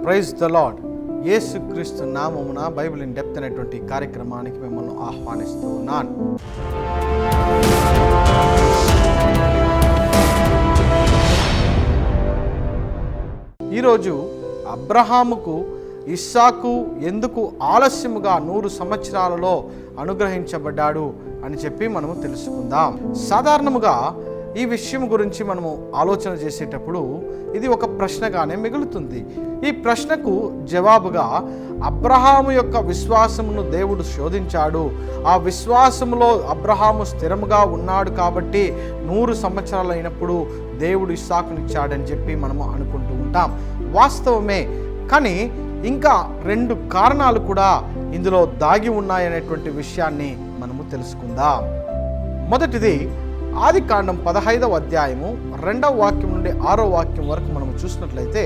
Praise the lord. యేసుక్రీస్తు నామమున Bible in depth అనేటువంటి కార్యక్రమానికి మిమ్మల్ని ఆహ్వానిస్తూ ఉన్నాను. ఈరోజు అబ్రహాముకు ఇస్సాకు ఎందుకు ఆలస్యముగా 100 సంవత్సరాలలో అనుగ్రహించబడ్డాడు అని చెప్పి మనము తెలుసుకుందాం. సాధారణముగా ఈ విషయం గురించి మనము ఆలోచన చేసేటప్పుడు ఇది ఒక ప్రశ్నగానే మిగులుతుంది. ఈ ప్రశ్నకు జవాబుగా అబ్రహాము యొక్క విశ్వాసమును దేవుడు శోధించాడు. ఆ విశ్వాసములో అబ్రహాము స్థిరముగా ఉన్నాడు కాబట్టి 100 సంవత్సరాలు అయినప్పుడు దేవుడు ఇస్సాకునిచ్చాడని చెప్పి మనము అనుకుంటూ ఉంటాం. వాస్తవమే. కానీ ఇంకా 2 కారణాలు కూడా ఇందులో దాగి ఉన్నాయనేటువంటి విషయాన్ని మనము తెలుసుకుందాం. మొదటిది, ఆదికాండం 15వ అధ్యాయము 2వ వాక్యం నుండి 6వ వాక్యం వరకు మనము చూసినట్లయితే,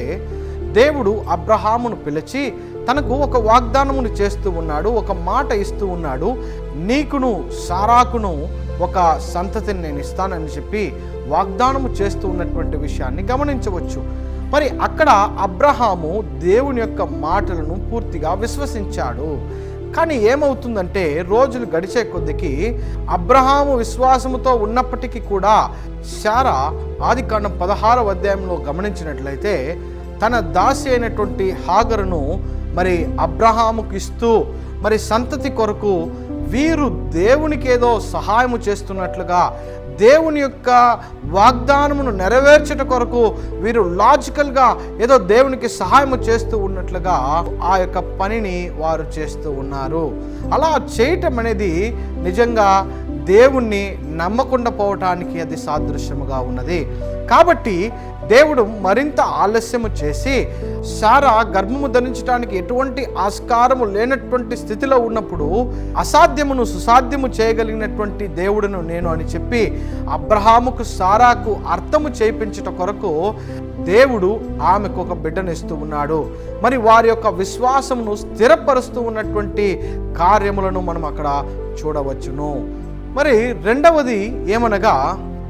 దేవుడు అబ్రహామును పిలిచి తనకు ఒక వాగ్దానమును చేస్తూ ఉన్నాడు, ఒక మాట ఇస్తూ ఉన్నాడు. నీకును సారాకును ఒక సంతతిని నేను ఇస్తానని చెప్పి వాగ్దానము చేస్తూ ఉన్నటువంటి విషయాన్ని గమనించవచ్చు. మరి అక్కడ అబ్రహాము దేవుని యొక్క మాటలను పూర్తిగా విశ్వసించాడు. కానీ ఏమవుతుందంటే, రోజులు గడిచే కొద్దికి అబ్రహాము విశ్వాసముతో ఉన్నప్పటికీ కూడా శారా ఆదికాండం 16వ అధ్యాయంలో గమనించినట్లయితే తన దాసి అయినటువంటి హాగరును మరి అబ్రహాముకు ఇస్తూ మరి సంతతి కొరకు వీరు దేవునికి ఏదో సహాయము చేస్తున్నట్లుగా, దేవుని యొక్క వాగ్దానమును నెరవేర్చట కొరకు వీరు లాజికల్గా ఏదో దేవునికి సహాయం చేస్తూ ఉన్నట్లుగా ఆ యొక్క పనిని వారు చేస్తూ ఉన్నారు. అలా చేయటం అనేది నిజంగా దేవుణ్ణి నమ్మకుండా పోవటానికి అది సాదృశ్యముగా ఉన్నది. కాబట్టి దేవుడు మరింత ఆలస్యము చేసి శారా గర్భము ధరించడానికి ఎటువంటి ఆస్కారము లేనటువంటి స్థితిలో ఉన్నప్పుడు అసాధ్యమును సుసాధ్యము చేయగలిగినటువంటి దేవుడును నేను అని చెప్పి అబ్రహాముకు సారాకు అర్థము చేయించుట కొరకు దేవుడు ఆమెకు ఒక బిడ్డను ఇస్తూ ఉన్నాడు. మరి వారి యొక్క విశ్వాసమును స్థిరపరుస్తూ ఉన్నటువంటి కార్యములను మనం అక్కడ చూడవచ్చును. మరి రెండవది ఏమనగా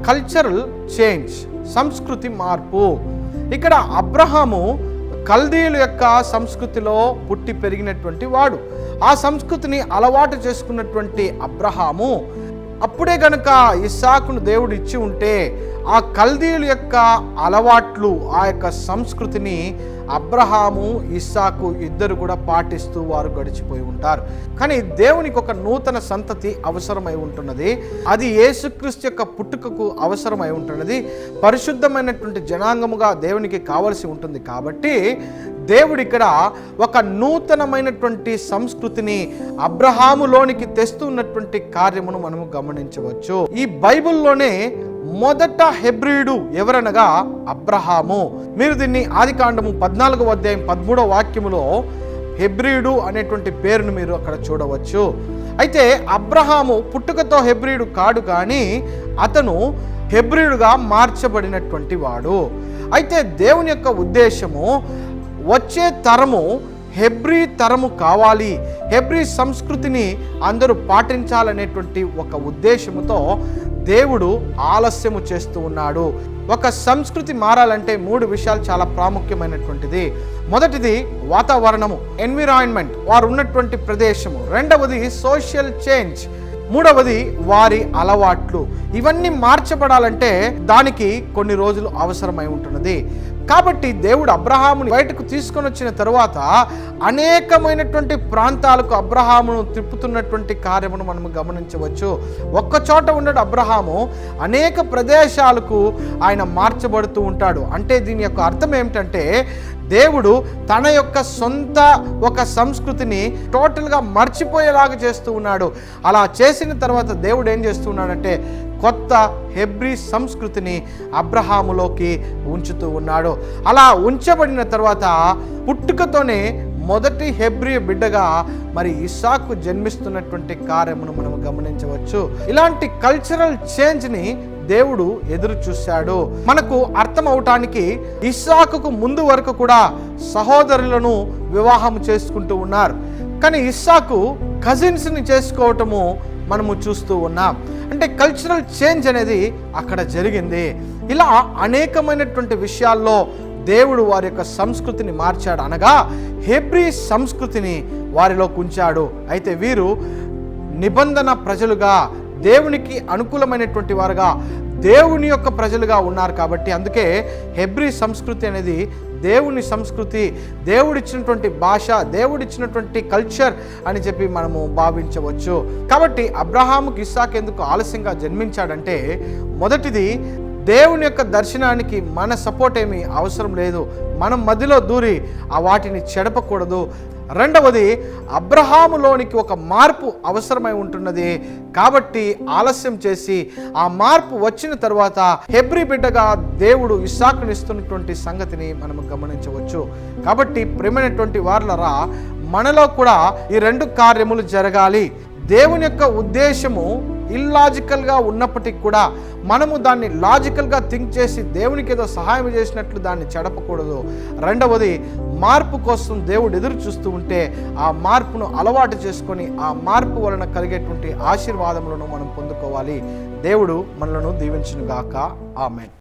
కల్చరల్ చేంజ్, సంస్కృతి మార్పు. ఇక్కడ అబ్రహాము కల్దీయుల యొక్క సంస్కృతిలో పుట్టి పెరిగినటువంటి వాడు. ఆ సంస్కృతిని అలవాటు చేసుకున్నటువంటి అబ్రహాము అప్పుడే గనుక ఇస్సాకును దేవుడు ఇచ్చి ఉంటే ఆ కల్దీయుల యొక్క అలవాట్లు, ఆ యొక్క సంస్కృతిని అబ్రహాము ఇస్సాకు ఇద్దరు కూడా పాటిస్తూ వారు గడిచిపోయి ఉంటారు. కానీ దేవునికి ఒక నూతన సంతతి అవసరమై ఉంటున్నది. అది యేసుక్రీస్తు యొక్క పుట్టుకకు అవసరమై ఉంటున్నది. పరిశుద్ధమైనటువంటి జనాంగముగా దేవునికి కావలసి ఉంటుంది. కాబట్టి దేవుడు ఇక్కడ ఒక నూతనమైనటువంటి సంస్కృతిని అబ్రహాములోనికి తెస్తున్నటువంటి కార్యమును మనము గమనించవచ్చు. ఈ బైబిల్లోనే మొదట హెబ్రీయుడు ఎవరనగా అబ్రహాము. మీరు దీన్ని ఆదికాండము 14వ అధ్యాయం 13వ వాక్యములో హెబ్రీయుడు అనేటువంటి పేరును మీరు అక్కడ చూడవచ్చు. అయితే అబ్రహాము పుట్టుకతో హెబ్రీయుడు కాడు, కానీ అతను హెబ్రీయుడుగా మార్చబడినటువంటి వాడు. అయితే దేవుని యొక్క ఉద్దేశము వచ్చే తరము హెబ్రీ తరము కావాలి, హెబ్రీ సంస్కృతిని అందరూ పాటించాలనేటువంటి ఒక ఉద్దేశముతో దేవుడు ఆలస్యము చేస్తూ ఉన్నాడు. ఒక సంస్కృతి మారాలంటే 3 విషయాలు చాలా ప్రాముఖ్యమైనటువంటిది. మొదటిది వాతావరణము, ఎన్విరాన్మెంట్, వారు ఉన్నటువంటి ప్రదేశము. రెండవది సోషల్ చేంజ్. మూడవది వారి అలవాట్లు. ఇవన్నీ మార్చబడాలంటే దానికి కొన్ని రోజులు అవసరమై ఉంటున్నది. కాబట్టి దేవుడు అబ్రహాముని బయటకు తీసుకొని వచ్చిన తరువాత అనేకమైనటువంటి ప్రాంతాలకు అబ్రహామును తిప్పుతున్నటువంటి కార్యమును మనము గమనించవచ్చు. ఒక్క చోట ఉండడు అబ్రహాము, అనేక ప్రదేశాలకు ఆయన మార్చబడుతూ ఉంటాడు. అంటే దీని యొక్క అర్థం ఏమిటంటే, దేవుడు తన యొక్క సొంత ఒక సంస్కృతిని టోటల్గా మర్చిపోయేలాగా చేస్తూ ఉన్నాడు. అలా చేసిన తర్వాత దేవుడు ఏం చేస్తూ ఉన్నాడంటే కొత్త హెబ్రీ సంస్కృతిని అబ్రహాములోకి ఉంచుతూ ఉన్నాడు. అలా ఉంచబడిన తర్వాత పుట్టుకతోనే మొదటి హెబ్రీ బిడ్డగా మరి ఇస్సాకు జన్మిస్తున్నటువంటి కార్యమును మనం గమనించవచ్చు. ఇలాంటి కల్చరల్ చేంజ్ని దేవుడు ఎదురు చూశాడు. మనకు అర్థం అవటానికి ఇస్సాకుకు ముందు వరకు కూడా సహోదరులను వివాహం చేసుకుంటూ ఉన్నారు. కానీ ఇస్సాకు కజిన్స్ని చేసుకోవటము మనము చూస్తూ ఉన్నాం. అంటే కల్చరల్ చేంజ్ అనేది అక్కడ జరిగింది. ఇలా అనేకమైనటువంటి విషయాల్లో దేవుడు వారి యొక్క సంస్కృతిని మార్చాడు, అనగా హెబ్రీ సంస్కృతిని వారిలో ఉంచాడు. అయితే వీరు నిబంధన ప్రజలుగా, దేవునికి అనుకూలమైనటువంటి వారుగా, దేవుని యొక్క ప్రజలుగా ఉన్నారు. కాబట్టి అందుకే హెబ్రీ సంస్కృతి అనేది దేవుని సంస్కృతి, దేవుడిచ్చినటువంటి భాష, దేవుడిచ్చినటువంటి కల్చర్ అని చెప్పి మనము భావించవచ్చు. కాబట్టి అబ్రహాముకి ఇస్సాకు ఎందుకు ఆలస్యంగా జన్మించాడంటే, మొదటిది దేవుని యొక్క దర్శనానికి మన సపోర్ట్ ఏమీ అవసరం లేదు, మనం మధ్యలో దూరి ఆ వాటిని చెడపకూడదు. రెండవది, అబ్రహాములోనికి ఒక మార్పు అవసరమై ఉంటున్నది. కాబట్టి ఆలస్యం చేసి ఆ మార్పు వచ్చిన తర్వాత హెబ్రీ బిడ్డగా దేవుడు ఇస్సాకుని ఇస్తున్నటువంటి సంగతిని మనము గమనించవచ్చు. కాబట్టి ప్రియమైనటువంటి వారలారా, మనలో కూడా ఈ రెండు కార్యములు జరగాలి. దేవుని యొక్క ఉద్దేశము ఇల్లాజికల్గా ఉన్నప్పటికీ కూడా మనము దాన్ని లాజికల్గా థింక్ చేసి దేవునికి ఏదో సహాయం చేసినట్లు దాన్ని చెడపకూడదు. రెండవది, మార్పు కోసం దేవుడు ఎదురు చూస్తూ ఉంటే ఆ మార్పును అలవాటు చేసుకొని ఆ మార్పు వలన కలిగేటువంటి ఆశీర్వాదములను మనం పొందుకోవాలి. దేవుడు మనలను దీవించును గాక. ఆమేన్.